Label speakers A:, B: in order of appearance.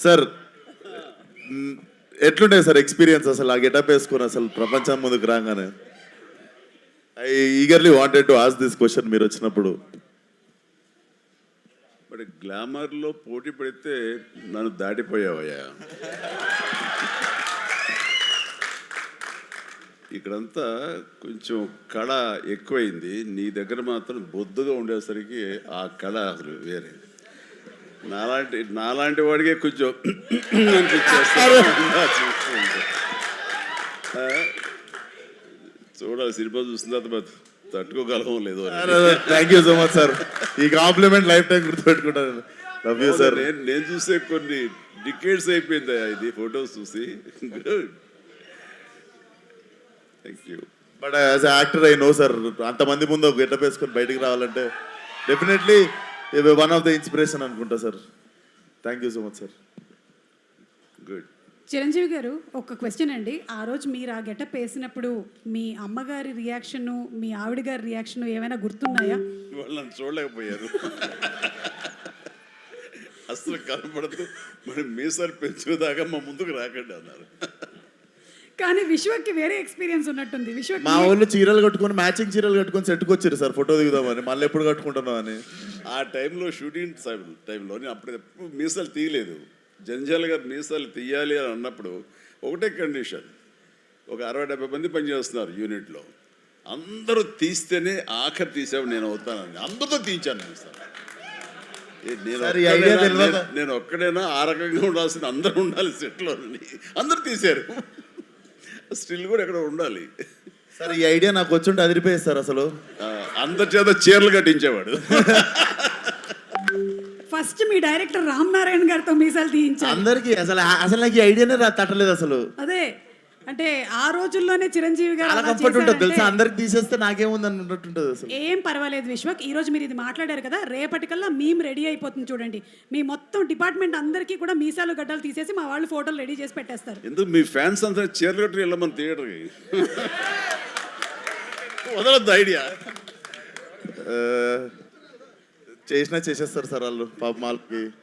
A: Sir ఎట్లుండే sir experience అసలు ఆ గెటప్ వేసుకొని అసలు ప్రపంచం ముందుకు రాగానే? I eagerly wanted to ask this question మీరు వచ్చినప్పుడు.
B: బట్ గ్లామర్లో పోటీ పడితే నన్ను దాటిపోయావయ్యా. ఇక్కడంతా కొంచెం కళ ఎక్కువైంది, నీ దగ్గర మాత్రం బొద్దుగా ఉండేసరికి ఆ కళ అసలు వేరే. నాలాంటి వాడికే కొంచెం అనిపించేస్తారు. చూడాలి, సినిమా చూసిన తర్వాత తట్టుకోగలమో లేదో.
A: Thank you so much sir, ఈ కాంప్లిమెంట్ లైఫ్ టైం గుర్తుపెట్టుకుంటాను. Love you sir.
B: నేను చూసే కొన్ని డికేడ్స్ అయిపోయింది ఇది ఫొటోస్ చూసి. Thank you.
A: But as actor I know sir, అంతమంది ముందు ఒక గెటప్ వేసుకొని బయటికి రావాలంటే definitely one of the inspiration అనుకుంటా సార్. Thank you so much sir.
B: Good.
C: Chiranjeevi garu, ఒక క్వశ్చన్ అండి. ఆ రోజు మీరు ఆ గెటప్ వేసినప్పుడు మీ అమ్మగారి రియాక్షన్, మీ ఆవిడ గారి రియాక్షన్ ఏమైనా గుర్తున్నాయా?
B: వాళ్ళు నన్ను చూడలేకపోయారు, అసలు కనపడదు, మరి మీసాలు పెంచుదాకా మా ముందుకు రాకండి అన్నారు.
C: కానీ విశ్వక్కి వేరే ఎక్స్పీరియన్స్ ఉన్నట్టుంది. విశ్వక్
A: మా వాళ్ళు చీరలు కట్టుకొని మ్యాచింగ్ చీరలు కట్టుకొని సెట్కి వచ్చారు సార్ ఫోటో దిగుదామని. మళ్ళీ ఎప్పుడు కట్టుకుంటున్నాం అని.
B: ఆ టైంలో షూటింగ్ టైంలో నేను అప్పుడు ఎప్పుడు మీసాలు తీయలేదు. జంజాలుగా మీసాలు తీయాలి అని అన్నప్పుడు ఒకటే కండిషన్, ఒక 60-70 మంది పనిచేస్తున్నారు యూనిట్లో, అందరూ తీస్తేనే ఆఖరి తీసేవాడు నేను అవుతానని అందరితో తీయించాను మీసాలు. నేను ఒక్కడైనా ఆ రకంగా ఉండాల్సిన అందరూ ఉండాలి సెట్లో, అందరూ తీశారు. స్టిల్ కూడా ఎక్కడ ఉండాలి
A: సార్. ఈ ఐడియా నాకు వచ్చుంటే అదిరిపోయేది సార్. అసలు
B: అందరి చేత చీరలు కట్టించేవాడు.
C: ఫస్ట్ మీ డైరెక్టర్ రామ్ నారాయణ గారితో మీసాలు తీయించారు
A: అందరికి. అసలు నాకు ఈ ఐడియానే తట్టలేదు అసలు.
C: అదే అంటే ఆ రోజుల్లోనే చిరంజీవి గారు
A: చాలా కంఫర్ట్ ఉంటుంది తెలుసా. అందరికి తీసేస్తే నాకేముంది అన్నట్టుంటుంది అసలు.
C: ఏం పర్వాలేదు విశ్వక్, ఈ రోజు మీరు ఇది మాట్లాడారు కదా, రేపటికల్లా మేము రెడీ అయిపోతుంది చూడండి. మీ మొత్తం డిపార్ట్మెంట్ అందరికీ కూడా మీసాలు గడ్డలు తీసేసి మా వాళ్ళు ఫోటోలు రెడీ చేసి పెట్టేస్తారు.
B: ఎందుకు మీ ఫ్యాన్స్ అంతా చీరలు కట్టి వెళ్ళమని థియేటర్కి వదలొద్దు ఐడియా.
A: చేసినా చేసేస్తారు సార్ వాళ్ళు పాప మాల్కి.